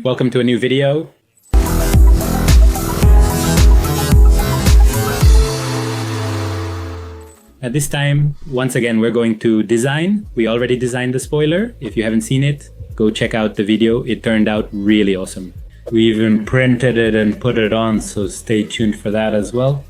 Welcome to a new video. At this time, once again, we're going to design. We already designed the spoiler. If you haven't seen it, go check out the video. It turned out really awesome. We even printed it and put it on, so stay tuned for that as well.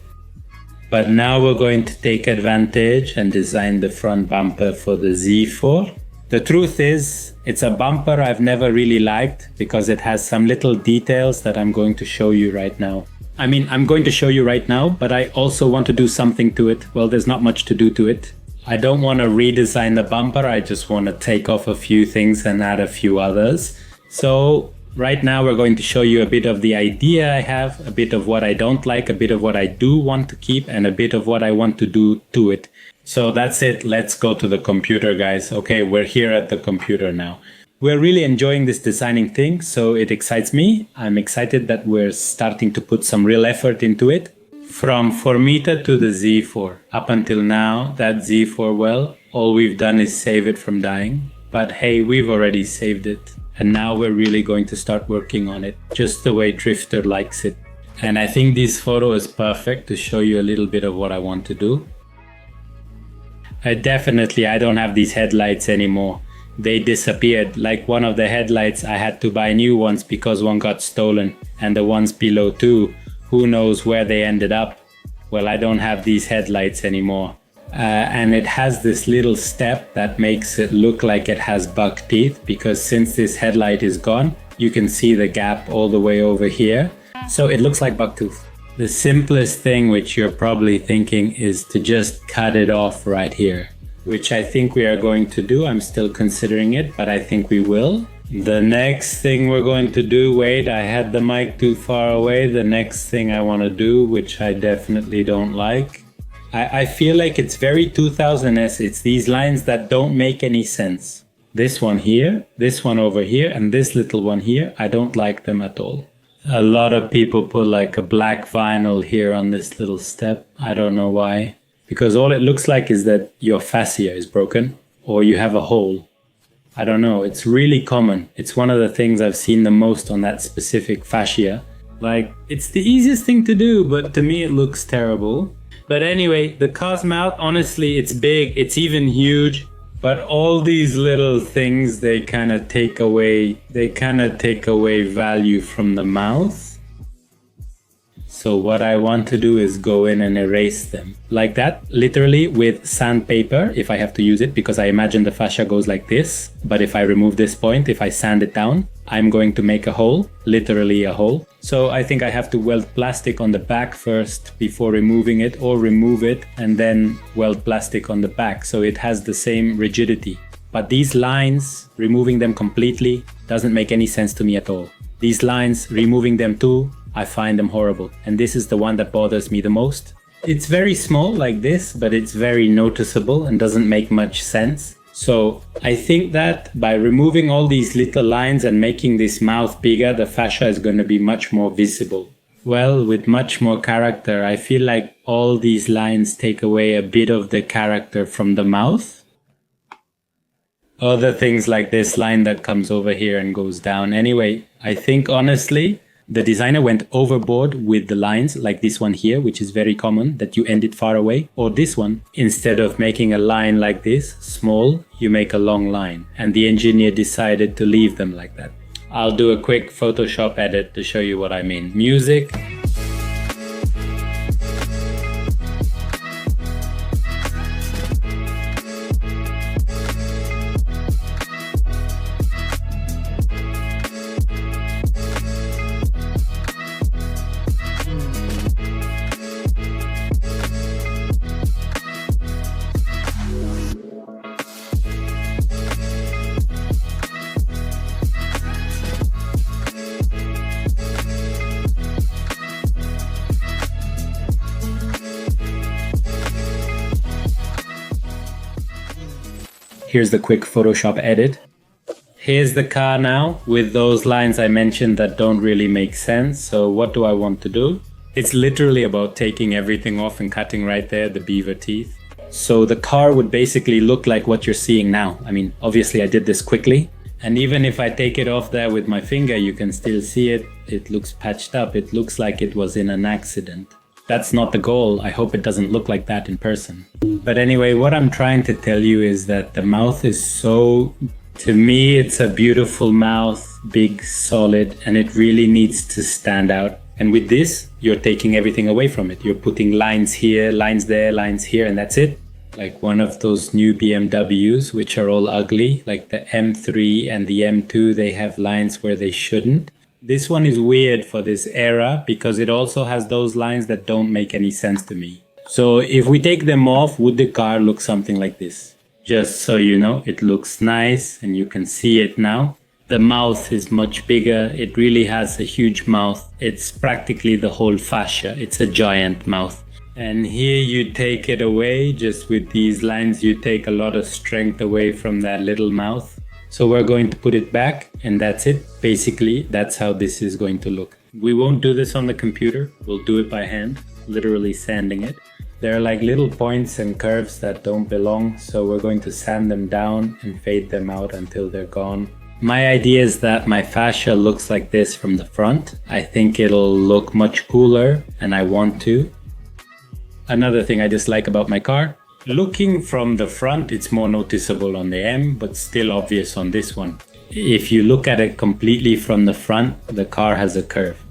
But now we're going to take advantage and design the front bumper for the Z4. The truth is, it's a bumper I've never really liked because it has some little details that I'm going to show you right now. I mean, I'm going to show you right now, but I also want to do something to it. Well, there's not much to do to it. I don't want to redesign the bumper. I just want to take off a few things and add a few others. So right now we're going to show you a bit of the idea I have, a bit of what I don't like, a bit of what I do want to keep, and a bit of what I want to do to it. So that's it. Let's go to the computer, guys. Okay, we're here at the computer now. We're really enjoying this designing thing, so it excites me. I'm excited that we're starting to put some real effort into it. From Formita to the Z4. Up until now, that Z4, well, all we've done is save it from dying. But hey, we've already saved it. And now we're really going to start working on it, just the way Drifter likes it. And I think this photo is perfect to show you a little bit of what I want to do. I don't have these headlights anymore. They disappeared. Like one of the headlights, I had to buy new ones because one got stolen. And the ones below too, who knows where they ended up. Well, I don't have these headlights anymore. And it has this little step that makes it look like it has buck teeth, because since this headlight is gone, you can see the gap all the way over here. So it looks like buck tooth. The simplest thing, which you're probably thinking, is to just cut it off right here, which I think we are going to do. I'm still considering it, but I think we will. The next thing we're going to do, wait, I had the mic too far away. The next thing I want to do, which I definitely don't like, I feel like it's very 2000s. It's these lines that don't make any sense. This one here, this one over here, and this little one here, I don't like them at all. A lot of people put like a black vinyl here on this little step. I don't know why. Because all it looks like is that your fascia is broken or you have a hole. I don't know. It's really common. It's one of the things I've seen the most on that specific fascia. Like, it's the easiest thing to do, but to me it looks terrible. But anyway, the car's mouth, honestly, it's big. It's even huge. But all these little things, they kind of take away value from the mouth. So what I want to do is go in and erase them like that, literally with sandpaper, if I have to use it, because I imagine the fascia goes like this. But if I remove this point, if I sand it down, I'm going to make a hole, literally a hole. So I think I have to weld plastic on the back first before removing it, or remove it and then weld plastic on the back so it has the same rigidity. But these lines, removing them completely doesn't make any sense to me at all. These lines, removing them too, I find them horrible. And this is the one that bothers me the most. It's very small like this, but it's very noticeable and doesn't make much sense. So I think that by removing all these little lines and making this mouth bigger, the fascia is going to be much more visible. Well, with much more character. I feel like all these lines take away a bit of the character from the mouth. Other things like this line that comes over here and goes down. Anyway, I think honestly, the designer went overboard with the lines, like this one here, which is very common, that you end it far away, or this one. Instead of making a line like this, small, you make a long line. And the engineer decided to leave them like that. I'll do a quick Photoshop edit to show you what I mean. Music. Here's the quick Photoshop edit. Here's the car now with those lines I mentioned that don't really make sense. So what do I want to do? It's literally about taking everything off and cutting right there, the beaver teeth. So the car would basically look like what you're seeing now. I mean, obviously I did this quickly And even if I take it off there with my finger, you can still see it. It looks patched up. It looks like it was in an accident. That's not the goal. I hope it doesn't look like that in person. But anyway, what I'm trying to tell you is that the mouth is so, to me, it's a beautiful mouth, big, solid, and it really needs to stand out. And with this, you're taking everything away from it. You're putting lines here, lines there, lines here, and that's it. Like one of those new BMWs, which are all ugly, like the M3 and the M2, they have lines where they shouldn't. This one is weird for this era because it also has those lines that don't make any sense to me. So if we take them off, would the car look something like this? Just so you know, it looks nice and you can see it now. The mouth is much bigger. It really has a huge mouth. It's practically the whole fascia. It's a giant mouth. And here you take it away, just with these lines, you take a lot of strength away from that little mouth. So we're going to put it back and that's it. Basically, that's how this is going to look. We won't do this on the computer. We'll do it by hand, literally sanding it. There are like little points and curves that don't belong. So we're going to sand them down and fade them out until they're gone. My idea is that my fascia looks like this from the front. I think it'll look much cooler and I want to. Another thing I dislike about my car, looking from the front, it's more noticeable on the M, but still obvious on this one. If you look at it completely from the front, the car has a curve.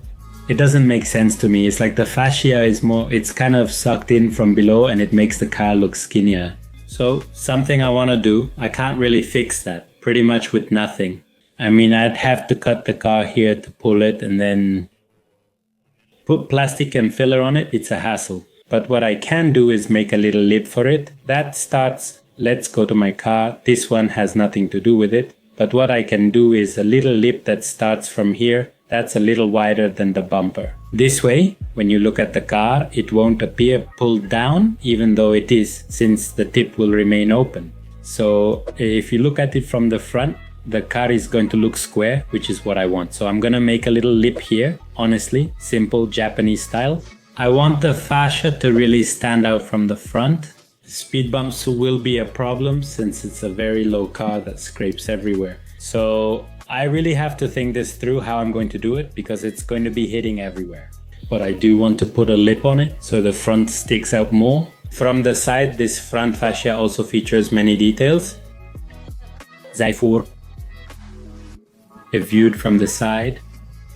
It doesn't make sense to me. It's like the fascia is more, it's kind of sucked in from below and it makes the car look skinnier. So something I want to do, I can't really fix that, pretty much with nothing. I mean, I'd have to cut the car here to pull it and then put plastic and filler on it. It's a hassle. But what I can do is make a little lip for it. That starts, let's go to my car. This one has nothing to do with it. But what I can do is a little lip that starts from here. That's a little wider than the bumper. This way, when you look at the car, it won't appear pulled down, even though it is, since the tip will remain open. So if you look at it from the front, the car is going to look square, which is what I want. So I'm going to make a little lip here, honestly, simple Japanese style. I want the fascia to really stand out from the front. Speed bumps will be a problem since it's a very low car that scrapes everywhere. So I really have to think this through how I'm going to do it because it's going to be hitting everywhere. But I do want to put a lip on it so the front sticks out more. From the side, this front fascia also features many details. Z4’s, viewed from the side.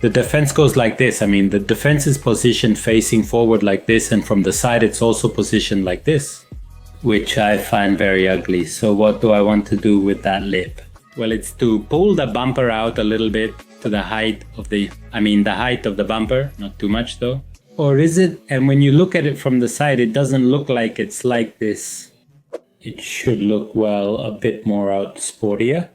The defense goes like this. I mean, the defense is positioned facing forward like this, and from the side it's also positioned like this, which I find very ugly. So what do I want to do with that lip? Well, it's to pull the bumper out a little bit to the height of the height of the bumper, not too much though. Or is it? And when you look at it from the side, it doesn't look like it's like this. It should look, well, a bit more out sportier.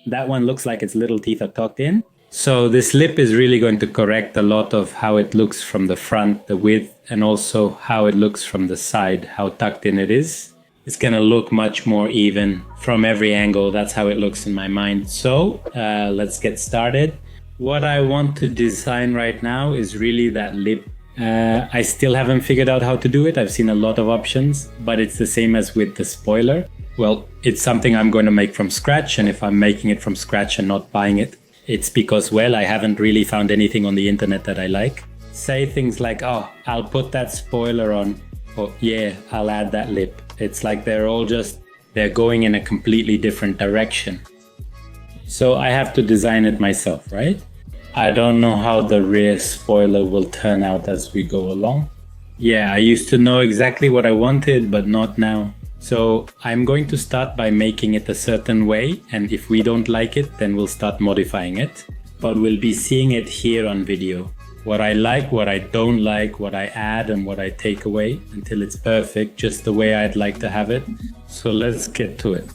That one looks like its little teeth are tucked in. So this lip is really going to correct a lot of how it looks from the front, the width, and also how it looks from the side, how tucked in it is. It's going to look much more even from every angle. That's how it looks in my mind. So let's get started. What I want to design right now is really that lip. I still haven't figured out how to do it. I've seen a lot of options, but it's the same as with the spoiler. Well, it's something I'm going to make from scratch. And if I'm making it from scratch and not buying it, it's because, well, I haven't really found anything on the internet that I like. Say things like, oh, I'll put that spoiler on. Or, yeah, I'll add that lip. It's like they're going in a completely different direction. So I have to design it myself, right? I don't know how the rear spoiler will turn out as we go along. Yeah, I used to know exactly what I wanted, but not now. So I'm going to start by making it a certain way, and if we don't like it, then we'll start modifying it. But we'll be seeing it here on video. What I like, what I don't like, what I add and what I take away until it's perfect, just the way I'd like to have it. So let's get to it.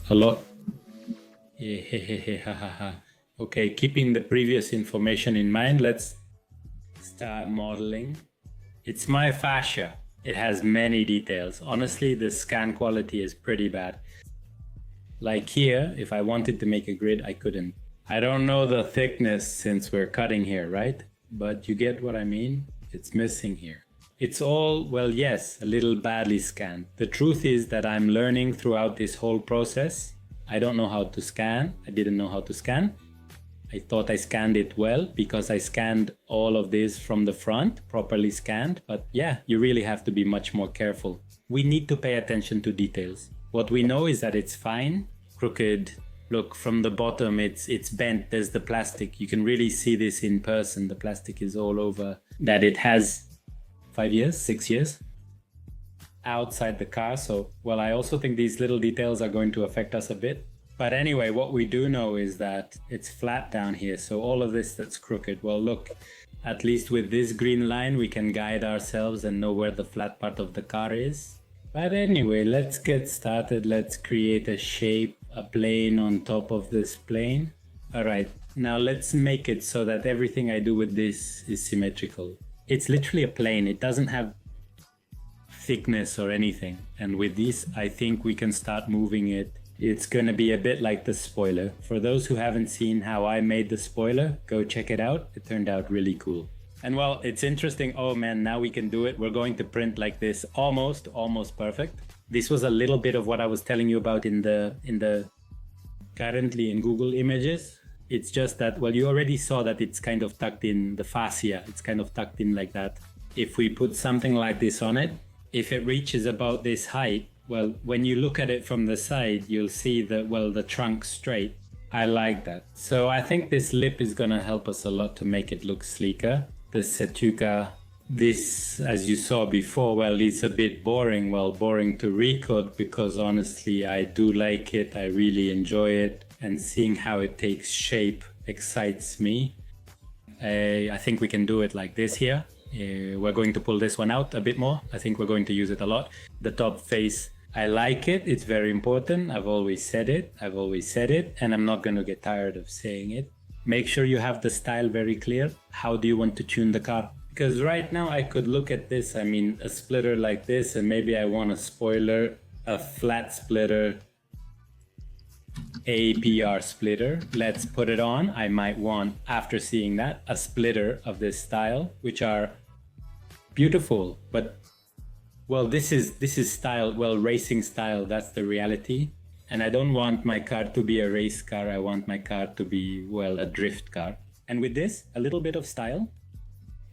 Okay, keeping the previous information in mind, let's start modeling. It's my fascia. It has many details. Honestly, the scan quality is pretty bad. Like here, if I wanted to make a grid, I couldn't. I don't know the thickness since we're cutting here, right? But you get what I mean? It's missing here. It's all, well, yes, a little badly scanned. The truth is that I'm learning throughout this whole process. I don't know how to scan. I didn't know how to scan. I thought I scanned it well because I scanned all of this from the front, properly scanned. But yeah, you really have to be much more careful. We need to pay attention to details. What we know is that it's fine, crooked. Look, from the bottom, it's bent. There's the plastic. You can really see this in person. The plastic is all over. That it has 5 years, 6 years outside the car. So, well, I also think these little details are going to affect us a bit. But anyway, what we do know is that it's flat down here. So all of this that's crooked, well, look, at least with this green line, we can guide ourselves and know where the flat part of the car is. But anyway, let's get started. Let's create a shape, a plane on top of this plane. All right, now let's make it so that everything I do with this is symmetrical. It's literally a plane. It doesn't have thickness or anything. And with this, I think we can start moving it. It's going to be a bit like the spoiler. For those who haven't seen how I made the spoiler, go check it out. It turned out really cool. And well, it's interesting. Oh man, now we can do it. We're going to print like this. Almost perfect. This was a little bit of what I was telling you about in the currently in Google Images. It's just that, well, you already saw that it's kind of tucked in the fascia. It's kind of tucked in like that. If we put something like this on it, if it reaches about this height, well, when you look at it from the side, you'll see that, well, the trunk straight. I like that. So I think this lip is going to help us a lot to make it look sleeker. The Setuka, this, as you saw before, well, it's a bit boring. Well, boring to record because honestly, I do like it. I really enjoy it. And seeing how it takes shape excites me. I think we can do it like this here. We're going to pull this one out a bit more. I think we're going to use it a lot. The top face, I like it. It's very important. I've always said it. And I'm not going to get tired of saying it. Make sure you have the style very clear. How do you want to tune the car? Because right now I could look at this. I mean, a splitter like this, and maybe I want a spoiler, a flat splitter, APR splitter. Let's put it on. I might want, after seeing that, a splitter of this style, which are beautiful, but well, this is style, well, racing style, that's the reality. And I don't want my car to be a race car. I want my car to be, well, a drift car. And with this, a little bit of style,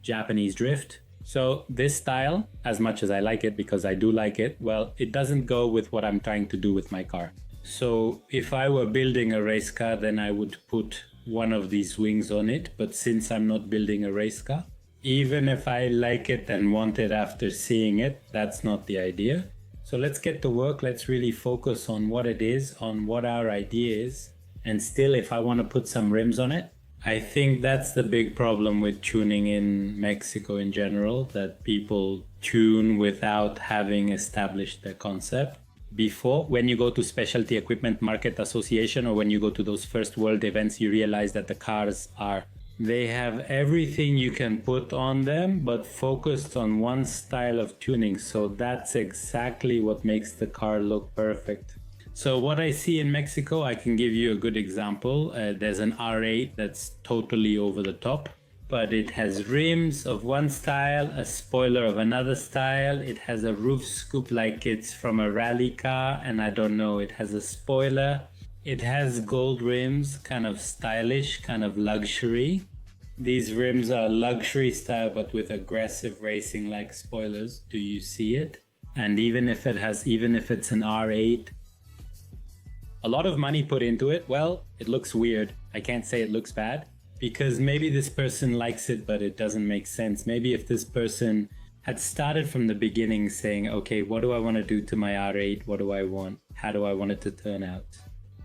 Japanese drift. So this style, as much as I like it, because I do like it, well, it doesn't go with what I'm trying to do with my car. So if I were building a race car, then I would put one of these wings on it. But since I'm not building a race car, even if I like it and want it after seeing it, that's not the idea. So let's get to work. Let's really focus on what it is, on what our idea is. And still, if I want to put some rims on it, I think that's the big problem with tuning in Mexico in general, that people tune without having established their concept. Before, when you go to Specialty Equipment Market Association or when you go to those first world events, you realize that the cars they have everything you can put on them, but focused on one style of tuning. So that's exactly what makes the car look perfect. So what I see in Mexico, I can give you a good example. There's an R8 that's totally over the top, but it has rims of one style, a spoiler of another style. It has a roof scoop like it's from a rally car, and I don't know, it has a spoiler. It has gold rims, kind of stylish, kind of luxury. These rims are luxury style, but with aggressive racing like spoilers. Do you see it? And even if it's an R8, a lot of money put into it. Well, it looks weird. I can't say it looks bad because maybe this person likes it, but it doesn't make sense. Maybe if this person had started from the beginning saying, okay, what do I want to do to my R8? What do I want? How do I want it to turn out?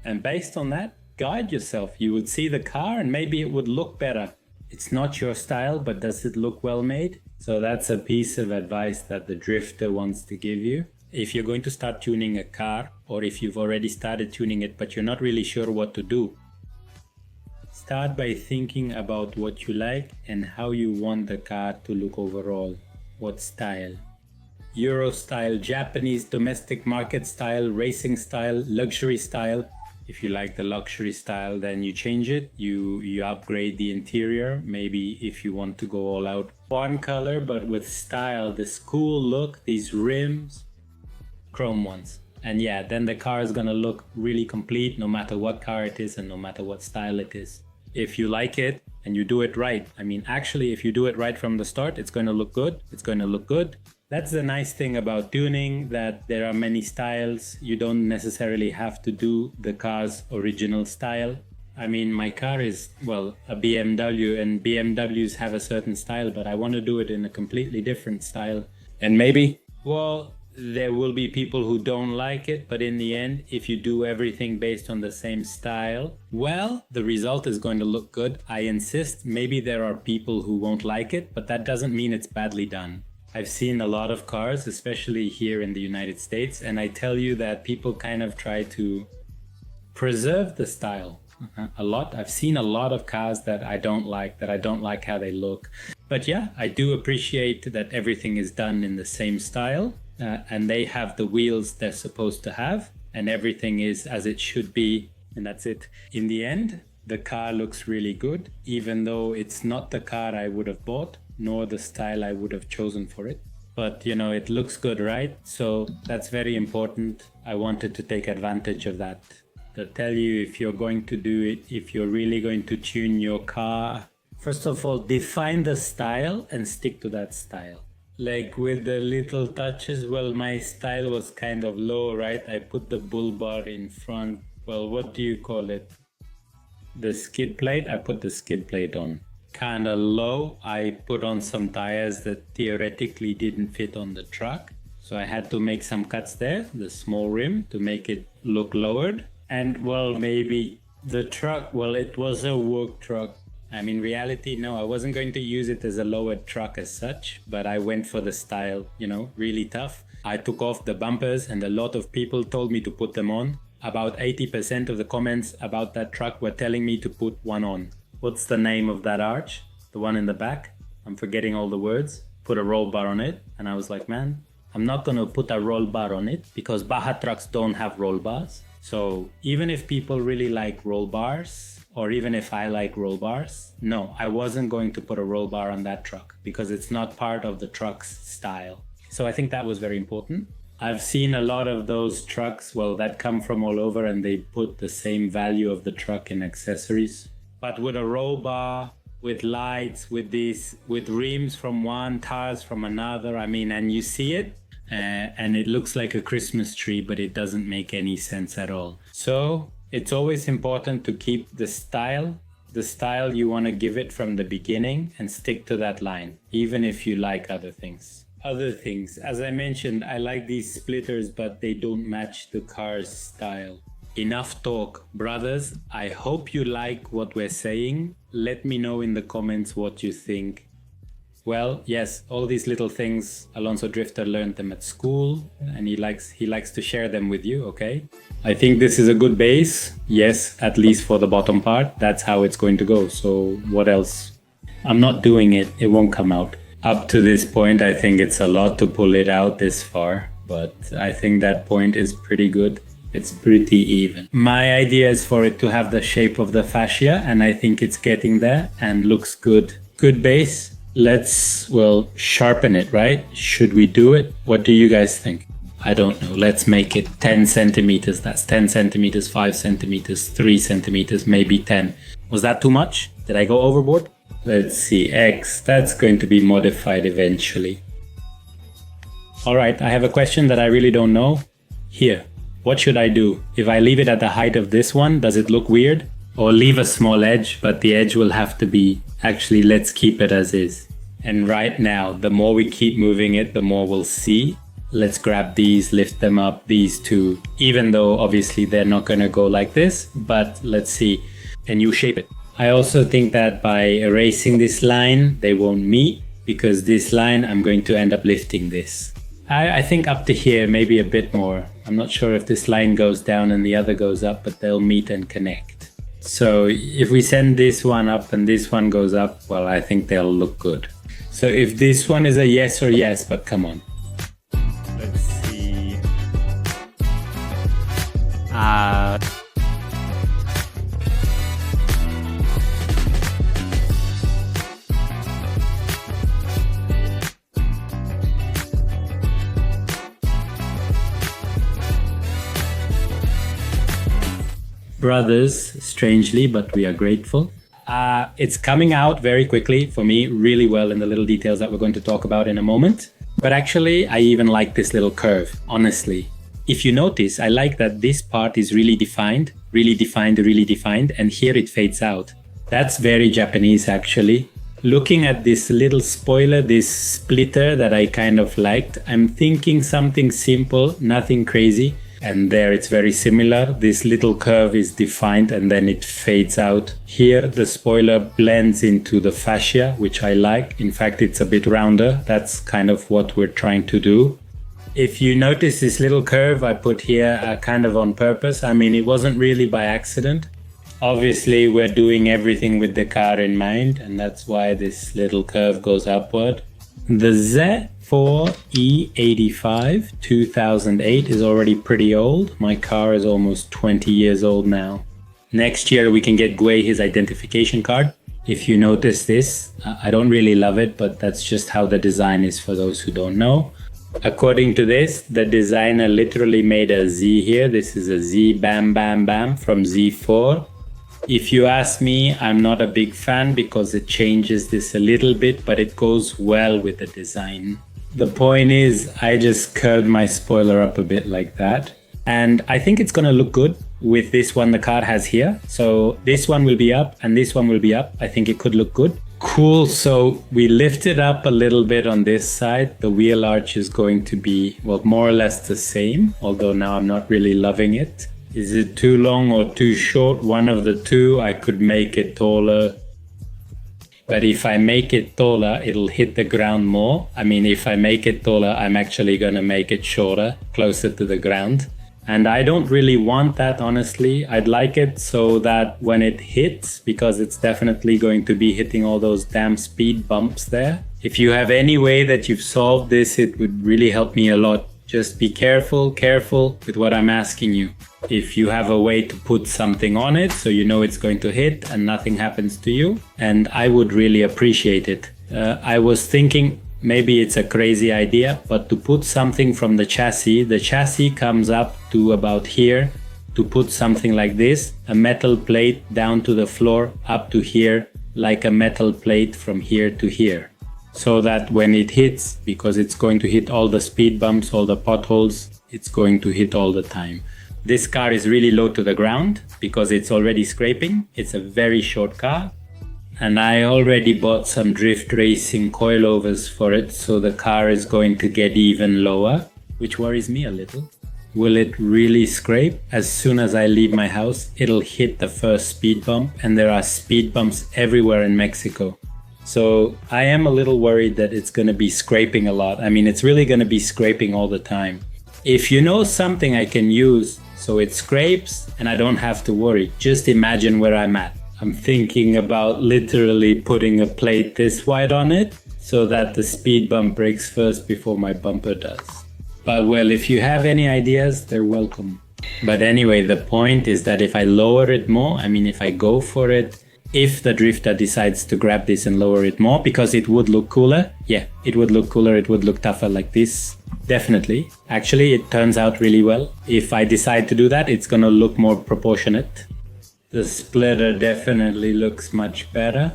And based on that, guide yourself. You would see the car and maybe it would look better. It's not your style, but does it look well made? So that's a piece of advice that the drifter wants to give you. If you're going to start tuning a car, or if you've already started tuning it, but you're not really sure what to do, start by thinking about what you like and how you want the car to look overall. What style? Euro style, Japanese domestic market style, racing style, luxury style. If you like the luxury style, then you change it. You upgrade the interior. Maybe if you want to go all out, one color, but with style, this cool look, these rims, chrome ones. And yeah, then the car is gonna look really complete no matter what car it is and no matter what style it is. If you like it and you do it right, I mean, actually, if you do it right from the start, it's going to look good. It's going to look good. That's the nice thing about tuning, that there are many styles. You don't necessarily have to do the car's original style. I mean, my car is, well, a BMW, and BMWs have a certain style, but I want to do it in a completely different style. And maybe, well, there will be people who don't like it, but in the end, if you do everything based on the same style, well, the result is going to look good. I insist, maybe there are people who won't like it, but that doesn't mean it's badly done. I've seen a lot of cars, especially here in the United States, and I tell you that people kind of try to preserve the style. A lot. I've seen a lot of cars that I don't like how they look. But yeah, I do appreciate that everything is done in the same style. And they have the wheels they're supposed to have, and everything is as it should be, and that's it. In the end, the car looks really good, even though it's not the car I would have bought, nor the style I would have chosen for it. But, you know, it looks good, right? So that's very important. I wanted to take advantage of that. To tell you, if you're going to do it, if you're really going to tune your car, first of all, define the style and stick to that style. Like with the little touches, well, my style was kind of low, right? I put the bull bar in front. Well, what do you call it? The skid plate? I put the skid plate on. Kind of low. I put on some tires that theoretically didn't fit on the truck. So I had to make some cuts there, the small rim, to make it look lowered. And well, maybe the truck, well, it was a work truck. I mean, reality, no, I wasn't going to use it as a lowered truck as such, but I went for the style, you know, really tough. I took off the bumpers and a lot of people told me to put them on. About 80% of the comments about that truck were telling me to put one on. What's the name of that arch? The one in the back? I'm forgetting all the words. Put a roll bar on it. And I was like, man, I'm not going to put a roll bar on it because Baja trucks don't have roll bars. So even if people really like roll bars, or even if I like roll bars, no, I wasn't going to put a roll bar on that truck because it's not part of the truck's style. So I think that was very important. I've seen a lot of those trucks, well, that come from all over and they put the same value of the truck in accessories. But with a roll bar, with lights, with rims from one, tires from another, I mean, and you see it, and it looks like a Christmas tree, but it doesn't make any sense at all. So it's always important to keep the style you want to give it from the beginning and stick to that line, even if you like other things. As I mentioned, I like these splitters, but they don't match the car's style. Enough talk, brothers. I hope you like what we're saying. Let me know in the comments what you think. Well, yes, all these little things, Alonso Drifter learned them at school and he likes to share them with you, okay? I think this is a good base. Yes, at least for the bottom part, that's how it's going to go. So what else? I'm not doing it. It won't come out. Up to this point, I think it's a lot to pull it out this far, but I think that point is pretty good. It's pretty even. My idea is for it to have the shape of the fascia, and I think it's getting there and looks good. Good base. Let's, well, sharpen it, right? Should we do it? What do you guys think? I don't know. Let's make it 10 centimeters. That's 10 centimeters, 5 centimeters, 3 centimeters, maybe 10. Was that too much? Did I go overboard? Let's see. X. That's going to be modified eventually. All right. I have a question that I really don't know. Here. What should I do? If I leave it at the height of this one, does it look weird? Or leave a small edge, but the edge will have to be... Actually, let's keep it as is. And right now, the more we keep moving it, the more we'll see. Let's grab these, lift them up, these two. Even though, obviously, they're not going to go like this. But let's see. And you shape it. I also think that by erasing this line, they won't meet. Because this line, I'm going to end up lifting this. I think up to here, maybe a bit more. I'm not sure if this line goes down and the other goes up, but they'll meet and connect. So if we send this one up and this one goes up, well, I think they'll look good. So if this one is a yes or yes, but come on. Let's see. brothers, strangely, but we are grateful. It's coming out very quickly for me, really well in the little details that we're going to talk about in a moment. But actually, I even like this little curve, honestly. If you notice, I like that this part is really defined, and here it fades out. That's very Japanese, actually. Looking at this little spoiler, this splitter that I kind of liked, I'm thinking something simple, nothing crazy. And there it's very similar. This little curve is defined and then it fades out. Here the spoiler blends into the fascia, which I like. In fact, it's a bit rounder. That's kind of what we're trying to do. If you notice this little curve I put here kind of on purpose. I mean, it wasn't really by accident. Obviously, we're doing everything with the car in mind, and that's why this little curve goes upward. The Z4's 2008 is already pretty old. My car is almost 20 years old now. Next year we can get Gwei his identification card. If you notice this, I don't really love it, but that's just how the design is for those who don't know. According to this, the designer literally made a Z here. This is a Z bam bam bam from Z4. If you ask me, I'm not a big fan because it changes this a little bit, but it goes well with the design. The point is, I just curled my spoiler up a bit like that. And I think it's gonna look good with this one the car has here. So this one will be up and this one will be up. I think it could look good. Cool, so we lift it up a little bit on this side. The wheel arch is going to be, well, more or less the same, although now I'm not really loving it. Is it too long or too short? One of the two. I could make it taller. But if I make it taller, it'll hit the ground more. I mean, if I make it taller, I'm actually gonna make it shorter, closer to the ground. And I don't really want that, honestly. I'd like it so that when it hits, because it's definitely going to be hitting all those damn speed bumps there. If you have any way that you've solved this, it would really help me a lot. Just be careful with what I'm asking you. If you have a way to put something on it so you know it's going to hit and nothing happens to you, and I would really appreciate it. I was thinking maybe it's a crazy idea, but to put something from the chassis comes up to about here, to put something like this, a metal plate down to the floor, up to here, like a metal plate from here to here. So that when it hits, because it's going to hit all the speed bumps, all the potholes, it's going to hit all the time. This car is really low to the ground because it's already scraping. It's a very short car. And I already bought some drift racing coilovers for it, so the car is going to get even lower, which worries me a little. Will it really scrape? As soon as I leave my house, it'll hit the first speed bump, and there are speed bumps everywhere in Mexico. So I am a little worried that it's going to be scraping a lot. I mean, it's really going to be scraping all the time. If you know something I can use so it scrapes and I don't have to worry, just imagine where I'm at. I'm thinking about literally putting a plate this wide on it so that the speed bump breaks first before my bumper does. But well, if you have any ideas, they're welcome. But anyway, the point is that if I lower it more, I mean, if I go for it, if the drifter decides to grab this and lower it more, because it would look cooler. Yeah, it would look cooler, it would look tougher like this. Definitely. Actually, it turns out really well. If I decide to do that, it's gonna look more proportionate. The splitter definitely looks much better.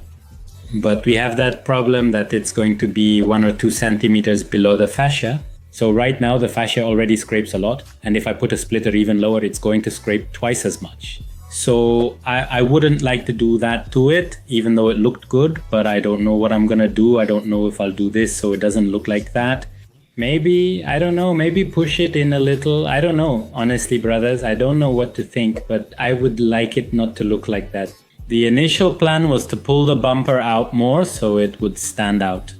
But we have that problem that it's going to be 1 or 2 centimeters below the fascia. So right now the fascia already scrapes a lot. And if I put a splitter even lower, it's going to scrape twice as much. So I wouldn't like to do that to it, even though it looked good, but I don't know what I'm gonna do. I don't know if I'll do this so it doesn't look like that. Maybe, I don't know, maybe push it in a little. I don't know, honestly, brothers, I don't know what to think, but I would like it not to look like that. The initial plan was to pull the bumper out more so it would stand out.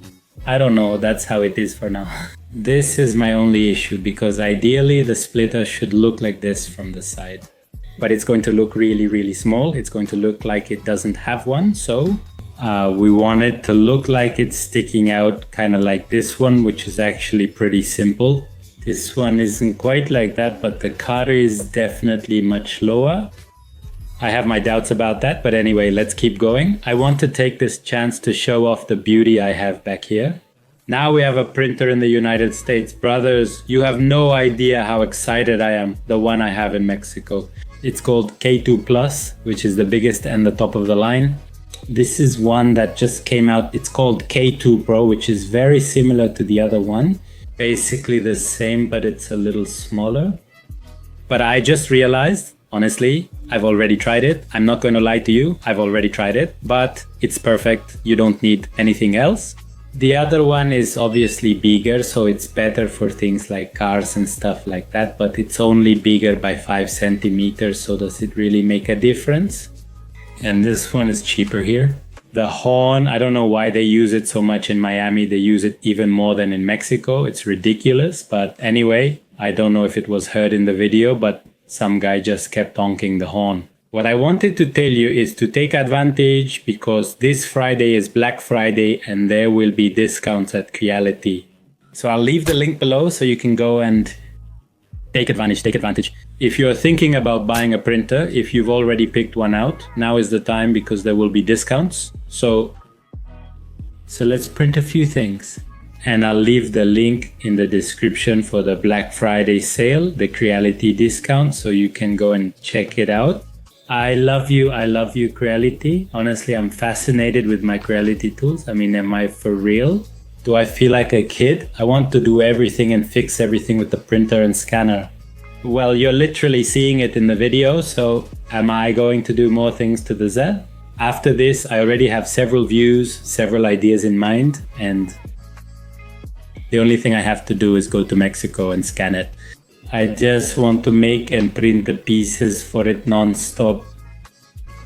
I don't know, that's how it is for now. This is my only issue, because ideally the splitter should look like this from the side. But it's going to look really, really small. It's going to look like it doesn't have one. So we want it to look like it's sticking out, kind of like this one, which is actually pretty simple. This one isn't quite like that, but the car is definitely much lower. I have my doubts about that, but anyway, let's keep going. I want to take this chance to show off the beauty I have back here. Now we have a printer in the United States. Brothers, you have no idea how excited I am, the one I have in Mexico. It's called K2 Plus, which is the biggest and the top of the line. This is one that just came out. It's called K2 Pro, which is very similar to the other one. Basically the same, but it's a little smaller. But I just realized, honestly, I've already tried it. I'm not going to lie to you. I've already tried it, but it's perfect. You don't need anything else. The other one is obviously bigger, so it's better for things like cars and stuff like that, but it's only bigger by 5 centimeters, so does it really make a difference? And this one is cheaper here. The horn, I don't know why they use it so much in Miami. They use it even more than in Mexico. It's ridiculous, but anyway, I don't know if it was heard in the video, but some guy just kept honking the horn. What I wanted to tell you is to take advantage, because this Friday is Black Friday and there will be discounts at Creality. So I'll leave the link below so you can go and take advantage. If you're thinking about buying a printer, if you've already picked one out, now is the time because there will be discounts. So let's print a few things. And I'll leave the link in the description for the Black Friday sale, the Creality discount, so you can go and check it out. I love you, Creality. Honestly, I'm fascinated with my Creality tools. I mean, am I for real? Do I feel like a kid? I want to do everything and fix everything with the printer and scanner. Well, you're literally seeing it in the video, so am I going to do more things to the Z? After this, I already have several views, several ideas in mind, and the only thing I have to do is go to Mexico and scan it. I just want to make and print the pieces for it non-stop.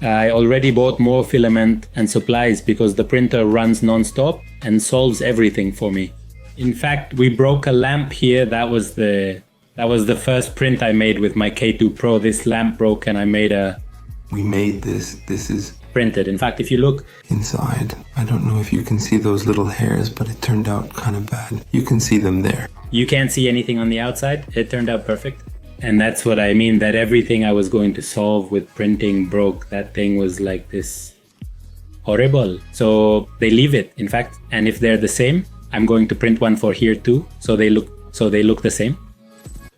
I already bought more filament and supplies because the printer runs non-stop and solves everything for me. In fact, we broke a lamp here. That was the first print I made with my K2 Pro. This lamp broke and I made a... We made this. This is... printed. In fact, if you look... inside, I don't know if you can see those little hairs, but it turned out kind of bad. You can see them there. You can't see anything on the outside. It turned out perfect. And that's what I mean, that everything I was going to solve with printing broke. That thing was like this horrible. So they leave it, in fact. And if they're the same, I'm going to print one for here too. So they look the same.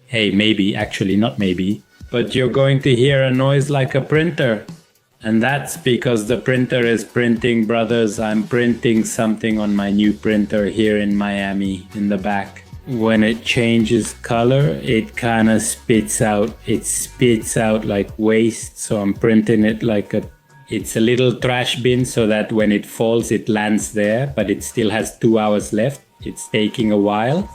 Hey, maybe, actually not maybe, but you're going to hear a noise like a printer. And that's because the printer is printing, brothers. I'm printing something on my new printer here in Miami in the back. When it changes color, it kind of spits out. It spits out like waste. So I'm printing it like it's a little trash bin so that when it falls, it lands there, but it still has 2 hours left. It's taking a while.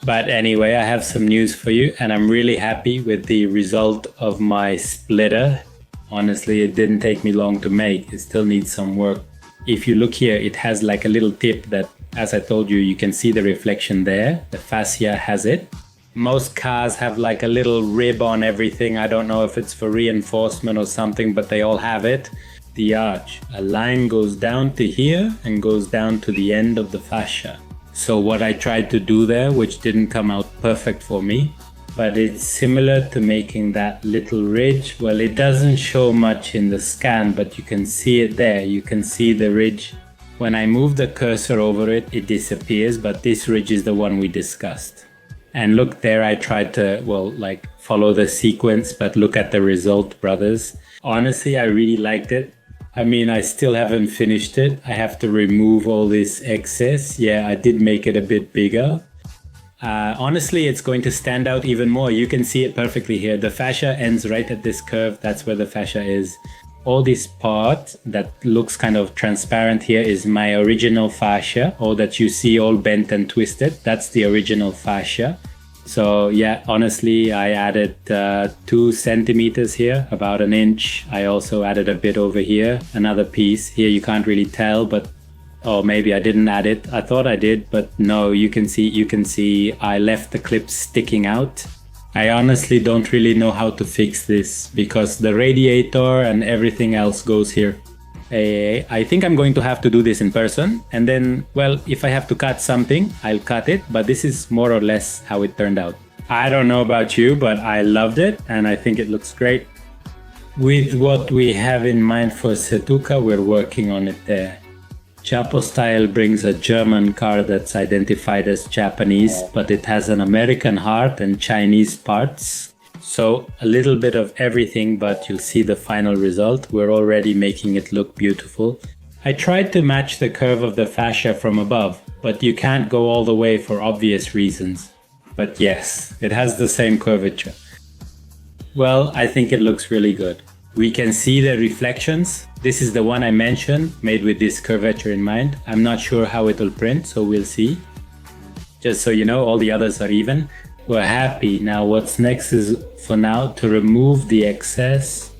But anyway, I have some news for you, and I'm really happy with the result of my splitter. Honestly, it didn't take me long to make. It still needs some work. If you look here, it has like a little tip that, as I told you, you can see the reflection there. The Fascia has it. Most cars have like a little rib on everything. I don't know if it's for reinforcement or something, but they all have it. The arch. A line goes down to here and goes down to the end of the fascia. So what I tried to do there, which didn't come out perfect for me, but it's similar to making that little ridge. Well, it doesn't show much in the scan, but you can see it there. You can see the ridge. When I move the cursor over it, it disappears, but this ridge is the one we discussed. And look there, I tried to, well, like follow the sequence, but look at the result, brothers. Honestly, I really liked it. I mean, I still haven't finished it. I have to remove all this excess. Yeah, I did make it a bit bigger. Honestly, it's going to stand out even more. You can see it perfectly here. The fascia ends right at this curve. That's where the fascia is. All this part that looks kind of transparent here is my original fascia. All that you see all bent and twisted, that's the original fascia. So yeah, honestly, I added 2 centimeters here, about an inch. I also added a bit over here, another piece. Here you can't really tell, but oh, maybe I didn't add it. I thought I did, but no, you can see I left the clips sticking out. I honestly don't really know how to fix this because the radiator and everything else goes here. I think I'm going to have to do this in person, and then, well, if I have to cut something, I'll cut it, but this is more or less how it turned out. I don't know about you, but I loved it, and I think it looks great. With what we have in mind for Setuka, we're working on it there. Chapo Style brings a German car that's identified as Japanese, but it has an American heart and Chinese parts. So a little bit of everything, but you'll see the final result. We're already making it look beautiful. I tried to match the curve of the fascia from above, but you can't go all the way for obvious reasons. But yes, it has the same curvature. Well, I think it looks really good. We can see the reflections. This is the one I mentioned, made with this curvature in mind. I'm not sure how it will print, so we'll see. Just so you know, all the others are even. We're happy. Now what's next is, for now, to remove the excess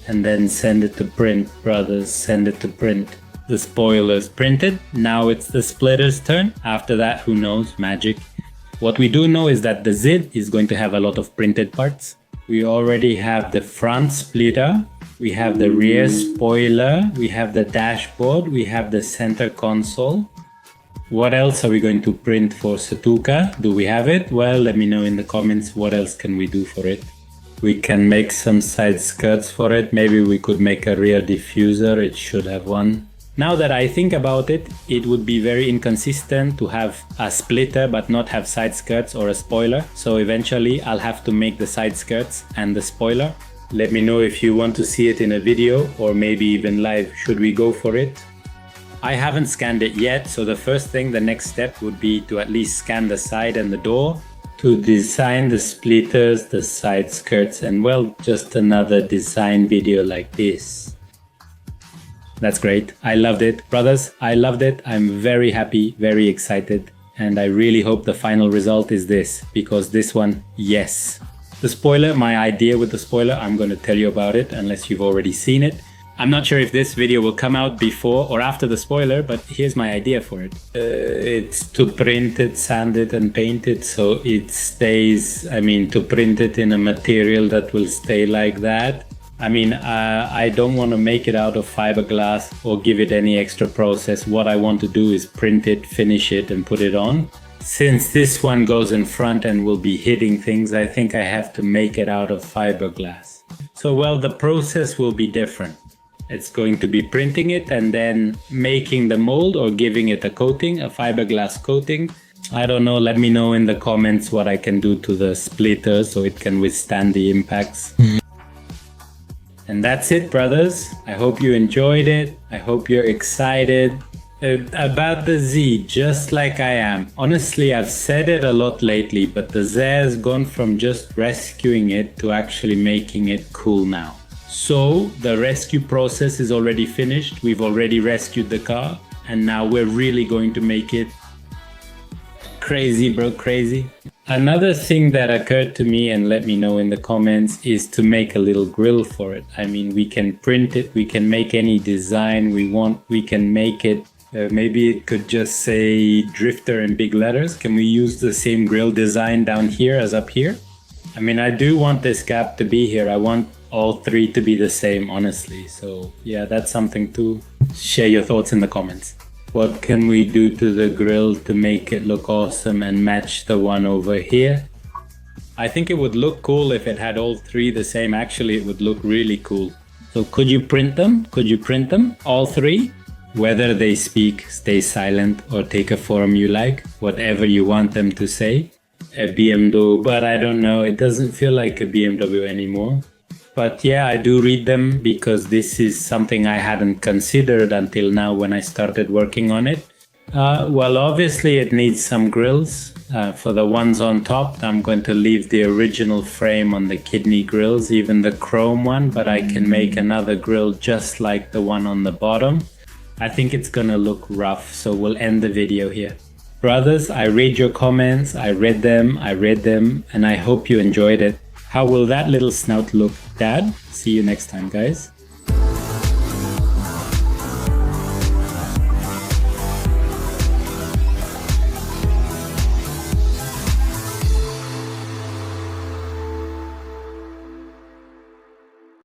and then send it to print, brothers, send it to print. The spoiler's printed. Now it's the splitter's turn. After that, who knows, magic. What we do know is that the Z is going to have a lot of printed parts. We already have the front splitter, we have the rear spoiler, we have the dashboard, we have the center console. What else are we going to print for Satuka? Do we have it? Well, let me know in the comments what else can we do for it. We can make some side skirts for it. Maybe we could make a rear diffuser. It should have one. Now that I think about it, it would be very inconsistent to have a splitter but not have side skirts or a spoiler. So eventually I'll have to make the side skirts and the spoiler. Let me know if you want to see it in a video or maybe even live. Should we go for it? I haven't scanned it yet, so the first thing, the next step would be to at least scan the side and the door to design the splitters, the side skirts, and well, just another design video like this. That's great. I loved it. Brothers, I loved it. I'm very happy, very excited. And I really hope the final result is this, because this one, yes. The spoiler, my idea with the spoiler, I'm going to tell you about it unless you've already seen it. I'm not sure if this video will come out before or after the spoiler, but here's my idea for it. It's to print it, sand it and paint it so it stays, to print it in a material that will stay like that. I don't want to make it out of fiberglass or give it any extra process. What I want to do is print it, finish it and put it on. Since this one goes in front and will be hitting things, I think I have to make it out of fiberglass. So well, the process will be different. It's going to be printing it and then making the mold or giving it a coating, a fiberglass coating. I don't know, let me know in the comments what I can do to the splitter so it can withstand the impacts. And that's it, brothers. I hope you enjoyed it. I hope you're excited about the Z, just like I am. Honestly, I've said it a lot lately, but the Z has gone from just rescuing it to actually making it cool now. So the rescue process is already finished. We've already rescued the car, and now we're really going to make it crazy, bro, crazy. Another thing that occurred to me, and let me know in the comments, is to make a little grill for it. We can print it, we can make any design we want, we can make it. Maybe it could just say Drifter in big letters. Can we use the same grill design down here as up here? I do want this gap to be here. I want all three to be the same, honestly. So yeah, that's something to share your thoughts in the comments. What can we do to the grill to make it look awesome and match the one over here? I think it would look cool if it had all three the same. Actually, it would look really cool. So could you print them? Could you print them? All three? Whether they speak, stay silent, or take a form you like, whatever you want them to say. A BMW, but I don't know, it doesn't feel like a BMW anymore. But yeah, I do read them because this is something I hadn't considered until now when I started working on it. Well, obviously it needs some grills. For the ones on top, I'm going to leave the original frame on the kidney grills, even the chrome one, but I can make another grill just like the one on the bottom. I think it's gonna look rough, so we'll end the video here. Brothers, I read your comments, I read them, and I hope you enjoyed it. How will that little snout look, Dad? See you next time, guys.